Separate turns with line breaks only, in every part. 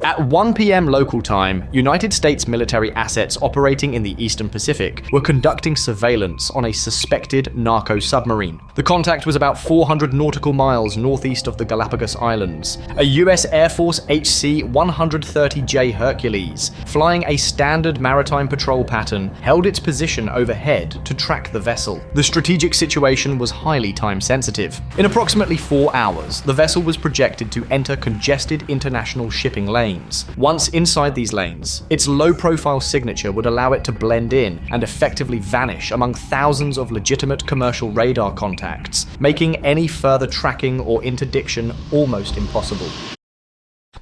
At 1 p.m. local time, United States military assets operating in the Eastern Pacific were conducting surveillance on a suspected narco-submarine. The contact was about 400 nautical miles northeast of the Galápagos Islands. A US Air Force HC-130J Hercules, flying a standard maritime patrol pattern, held its position overhead to track the vessel. The strategic situation was highly time-sensitive. In approximately 4 hours, the vessel was projected to enter congested international shipping lanes. Once inside these lanes, its low-profile signature would allow it to blend in and effectively vanish among thousands of legitimate commercial radar contacts, making any further tracking or interdiction almost impossible.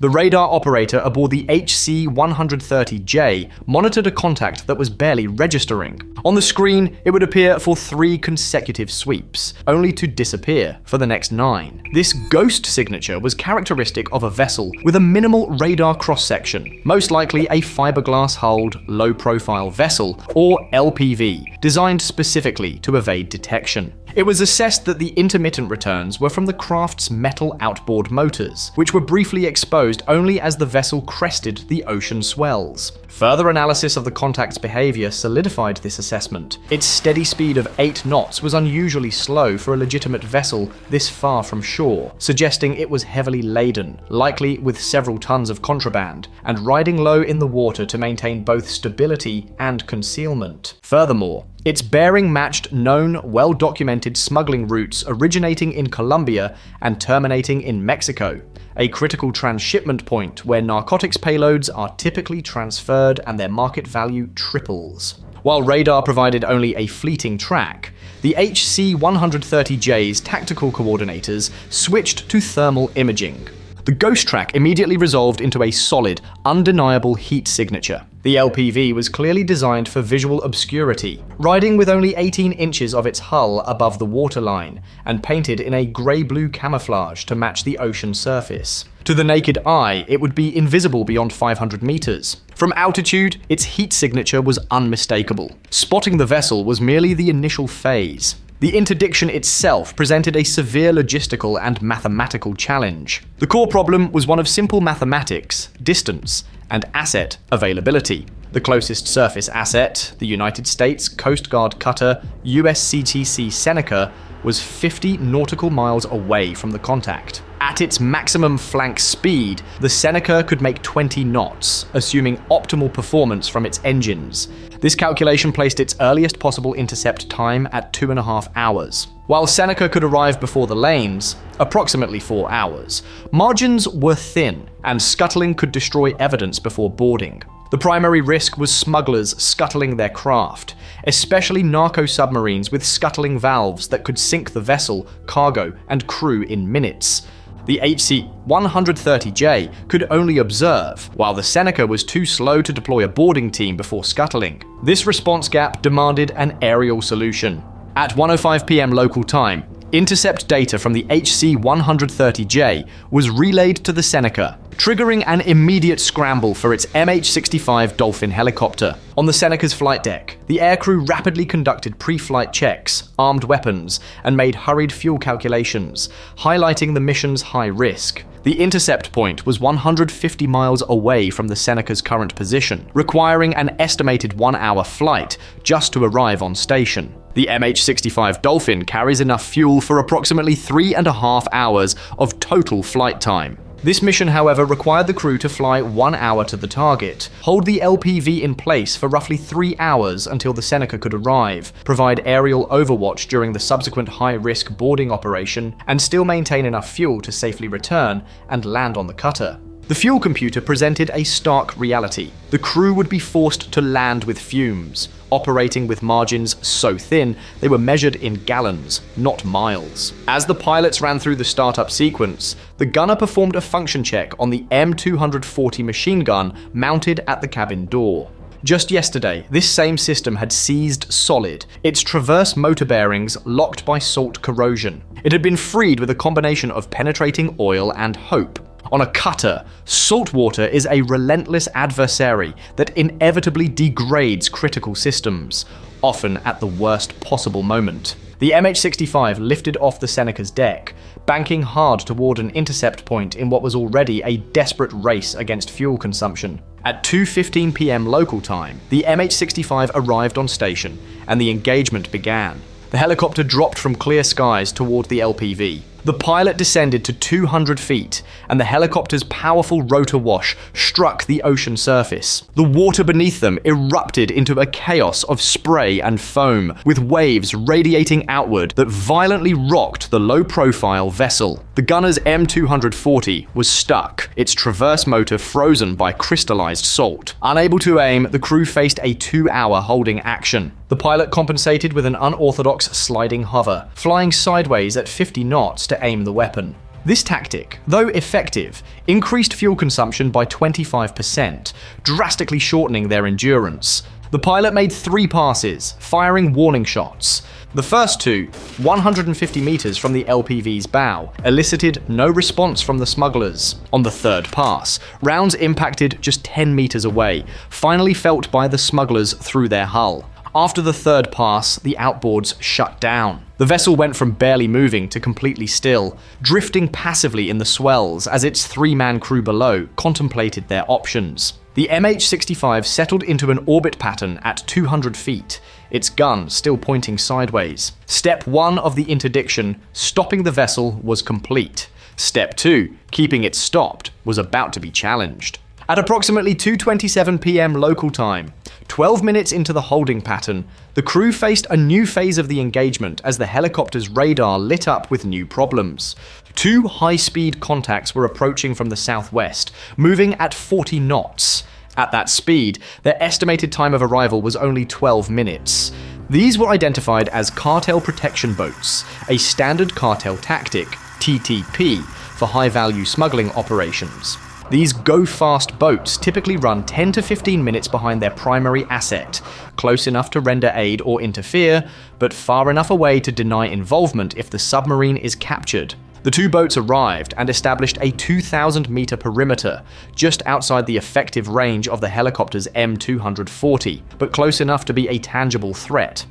The radar operator aboard the HC-130J monitored a contact that was barely registering. On the screen, it would appear for 3 consecutive sweeps, only to disappear for the next 9. This ghost signature was characteristic of a vessel with a minimal radar cross-section, most likely a fiberglass-hulled, low-profile vessel, or LPV, designed specifically to evade detection. It was assessed that the intermittent returns were from the craft's metal outboard motors, which were briefly exposed only as the vessel crested the ocean swells. Further analysis of the contact's behavior solidified this assessment. Its steady speed of 8 knots was unusually slow for a legitimate vessel this far from shore, suggesting it was heavily laden, likely with several tons of contraband, and riding low in the water to maintain both stability and concealment. Furthermore, its bearing matched known, well-documented smuggling routes originating in Colombia and terminating in Mexico, a critical transshipment point where narcotics payloads are typically transferred and their market value triples. While radar provided only a fleeting track, the HC-130J's tactical coordinators switched to thermal imaging. The ghost track immediately resolved into a solid, undeniable heat signature. The LPV was clearly designed for visual obscurity, riding with only 18 inches of its hull above the waterline, and painted in a grey-blue camouflage to match the ocean surface. To the naked eye, it would be invisible beyond 500 meters. From altitude, its heat signature was unmistakable. Spotting the vessel was merely the initial phase. The interdiction itself presented a severe logistical and mathematical challenge. The core problem was one of simple mathematics, distance, and asset availability. The closest surface asset, the United States Coast Guard cutter USCGC Seneca, was 50 nautical miles away from the contact. At its maximum flank speed, the Seneca could make 20 knots, assuming optimal performance from its engines. This calculation placed its earliest possible intercept time at 2.5 hours. While Seneca could arrive before the lanes, approximately 4 hours, margins were thin, and scuttling could destroy evidence before boarding. The primary risk was smugglers scuttling their craft, especially narco-submarines with scuttling valves that could sink the vessel, cargo, and crew in minutes. The HC-130J could only observe, while the Seneca was too slow to deploy a boarding team before scuttling. This response gap demanded an aerial solution. At 1:05 p.m. local time, intercept data from the HC-130J was relayed to the Seneca, triggering an immediate scramble for its MH-65 Dolphin helicopter. On the Seneca's flight deck, the aircrew rapidly conducted pre-flight checks, armed weapons, and made hurried fuel calculations, highlighting the mission's high risk. The intercept point was 150 miles away from the Seneca's current position, requiring an estimated 1-hour flight just to arrive on station. The MH-65 Dolphin carries enough fuel for approximately 3.5 hours of total flight time. This mission, however, required the crew to fly 1 hour to the target, hold the LPV in place for roughly 3 hours until the Seneca could arrive, provide aerial overwatch during the subsequent high-risk boarding operation, and still maintain enough fuel to safely return and land on the cutter. The fuel computer presented a stark reality. The crew would be forced to land with fumes, operating with margins so thin they were measured in gallons, not miles. As the pilots ran through the startup sequence, the gunner performed a function check on the M240 machine gun mounted at the cabin door. Just yesterday, this same system had seized solid, its transverse motor bearings locked by salt corrosion. It had been freed with a combination of penetrating oil and hope. On a cutter, salt water is a relentless adversary that inevitably degrades critical systems, often at the worst possible moment. The MH-65 lifted off the Seneca's deck, banking hard toward an intercept point in what was already a desperate race against fuel consumption. At 2:15 p.m. local time, the MH-65 arrived on station, and the engagement began. The helicopter dropped from clear skies toward the LPV. The pilot descended to 200 feet, and the helicopter's powerful rotor wash struck the ocean surface. The water beneath them erupted into a chaos of spray and foam, with waves radiating outward that violently rocked the low-profile vessel. The gunner's M240 was stuck, its traverse motor frozen by crystallized salt. Unable to aim, the crew faced a 2-hour holding action. The pilot compensated with an unorthodox sliding hover, flying sideways at 50 knots to aim the weapon. This tactic, though effective, increased fuel consumption by 25%, drastically shortening their endurance. The pilot made 3 passes, firing warning shots. The first 2, 150 meters from the LPV's bow, elicited no response from the smugglers. On the third pass, rounds impacted just 10 meters away, finally felt by the smugglers through their hull. After the third pass, the outboards shut down. The vessel went from barely moving to completely still, drifting passively in the swells as its 3-man crew below contemplated their options. The MH-65 settled into an orbit pattern at 200 feet, its gun still pointing sideways. Step 1 of the interdiction, stopping the vessel, was complete. Step 2, keeping it stopped, was about to be challenged. At approximately 2:27 p.m. local time, 12 minutes into the holding pattern, the crew faced a new phase of the engagement as the helicopter's radar lit up with new problems. 2 high-speed contacts were approaching from the southwest, moving at 40 knots. At that speed, their estimated time of arrival was only 12 minutes. These were identified as cartel protection boats, a standard cartel tactic, TTP, for high-value smuggling operations. These go-fast boats typically run 10 to 15 minutes behind their primary asset, close enough to render aid or interfere, but far enough away to deny involvement if the submarine is captured. The 2 boats arrived and established a 2,000-meter perimeter, just outside the effective range of the helicopter's M240, but close enough to be a tangible threat.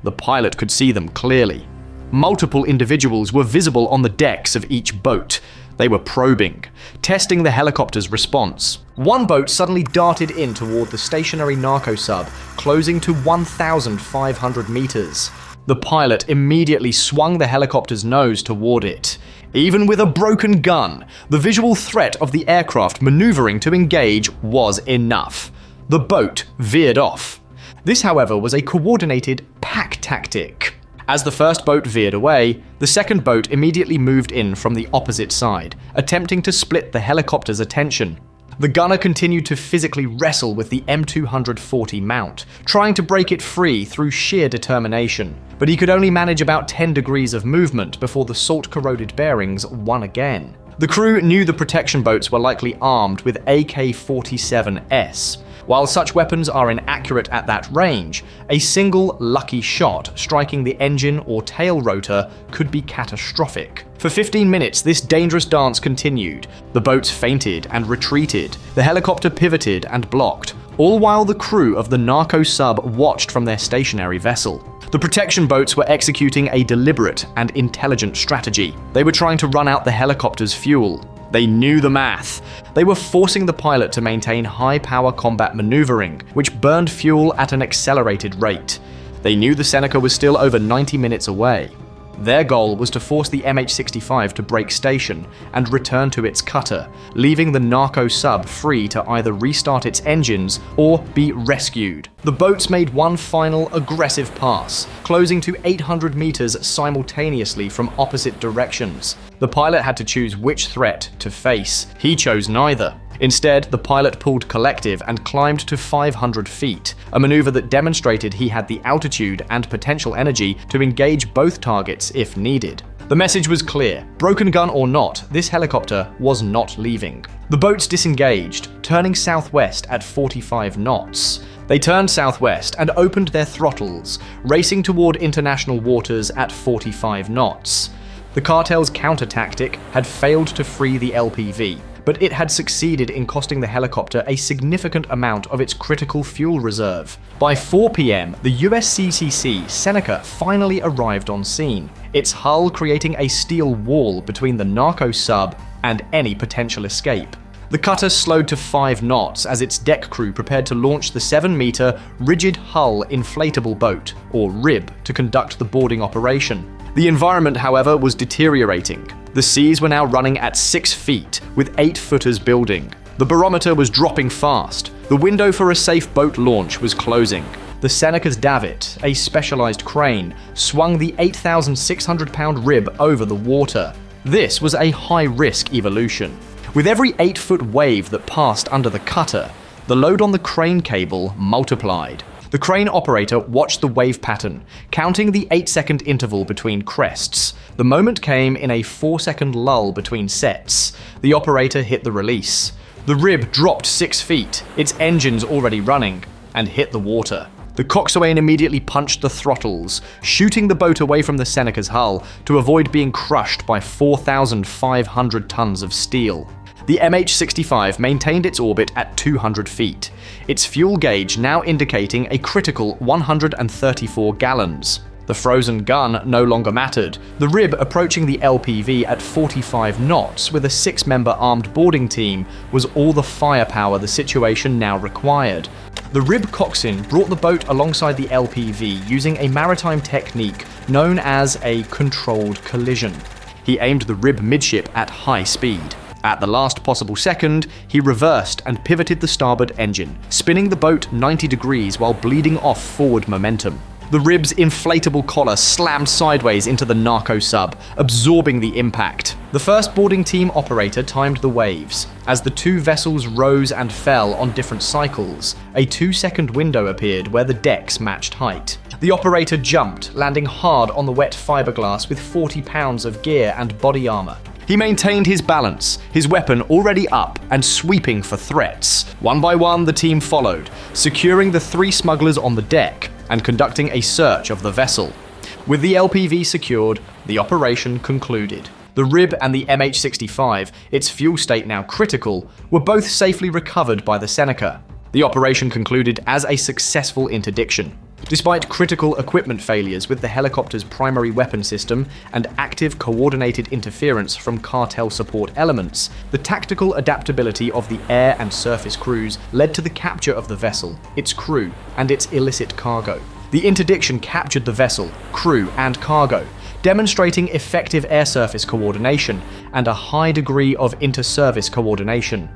The pilot could see them clearly. Multiple individuals were visible on the decks of each boat. They were probing, testing the helicopter's response. One boat suddenly darted in toward the stationary narco-sub, closing to 1,500 meters. The pilot immediately swung the helicopter's nose toward it. Even with a broken gun, the visual threat of the aircraft maneuvering to engage was enough. The boat veered off. This, however, was a coordinated pack tactic. As the first boat veered away, the second boat immediately moved in from the opposite side, attempting to split the helicopter's attention. The gunner continued to physically wrestle with the M240 mount, trying to break it free through sheer determination, but he could only manage about 10 degrees of movement before the salt-corroded bearings won again. The crew knew the protection boats were likely armed with AK-47S. While such weapons are inaccurate at that range, a single lucky shot striking the engine or tail rotor could be catastrophic. For 15 minutes, this dangerous dance continued. The boats feinted and retreated, the helicopter pivoted and blocked, all while the crew of the narco-sub watched from their stationary vessel. The protection boats were executing a deliberate and intelligent strategy. They were trying to run out the helicopter's fuel. They knew the math. They were forcing the pilot to maintain high-power combat maneuvering, which burned fuel at an accelerated rate. They knew the Seneca was still over 90 minutes away. Their goal was to force the MH-65 to break station and return to its cutter, leaving the narco-sub free to either restart its engines or be rescued. The boats made one final aggressive pass, closing to 800 meters simultaneously from opposite directions. The pilot had to choose which threat to face. He chose neither. Instead, the pilot pulled collective and climbed to 500 feet, a maneuver that demonstrated he had the altitude and potential energy to engage both targets if needed. The message was clear. Broken gun or not, this helicopter was not leaving. The boats disengaged, turning southwest at 45 knots. They turned southwest and opened their throttles, racing toward international waters at 45 knots. The cartel's counter-tactic had failed to free the LPV, but it had succeeded in costing the helicopter a significant amount of its critical fuel reserve. By 4 p.m., the USCGC Seneca finally arrived on scene, its hull creating a steel wall between the narco-sub and any potential escape. The cutter slowed to 5 knots as its deck crew prepared to launch the 7-meter rigid hull inflatable boat, or RIB, to conduct the boarding operation. The environment, however, was deteriorating. The seas were now running at 6 feet, with 8-footers building. The barometer was dropping fast. The window for a safe boat launch was closing. The Seneca's davit, a specialized crane, swung the 8,600-pound RIB over the water. This was a high-risk evolution. With every 8-foot wave that passed under the cutter, the load on the crane cable multiplied. The crane operator watched the wave pattern, counting the 8-second interval between crests. The moment came in a 4-second lull between sets. The operator hit the release. The RIB dropped 6 feet, its engines already running, and hit the water. The coxswain immediately punched the throttles, shooting the boat away from the Seneca's hull to avoid being crushed by 4,500 tons of steel. The MH-65 maintained its orbit at 200 feet, its fuel gauge now indicating a critical 134 gallons. The frozen gun no longer mattered, the RIB approaching the LPV at 45 knots with a 6-member armed boarding team was all the firepower the situation now required. The RIB coxswain brought the boat alongside the LPV using a maritime technique known as a controlled collision. He aimed the RIB midship at high speed. At the last possible second, he reversed and pivoted the starboard engine, spinning the boat 90 degrees while bleeding off forward momentum. The RIB's inflatable collar slammed sideways into the narco-sub, absorbing the impact. The first boarding team operator timed the waves. As the two vessels rose and fell on different cycles, a 2-second window appeared where the decks matched height. The operator jumped, landing hard on the wet fiberglass with 40 pounds of gear and body armor. He maintained his balance, his weapon already up and sweeping for threats. One by one, the team followed, securing the 3 smugglers on the deck and conducting a search of the vessel. With the LPV secured, the operation concluded. The RIB and the MH-65, its fuel state now critical, were both safely recovered by the Seneca. The operation concluded as a successful interdiction. Despite critical equipment failures with the helicopter's primary weapon system and active coordinated interference from Cartel support elements, the tactical adaptability of the air and surface crews led to the capture of the vessel, its crew, and its illicit cargo. The interdiction captured the vessel, crew, and cargo, demonstrating effective air-surface coordination and a high degree of inter-service coordination.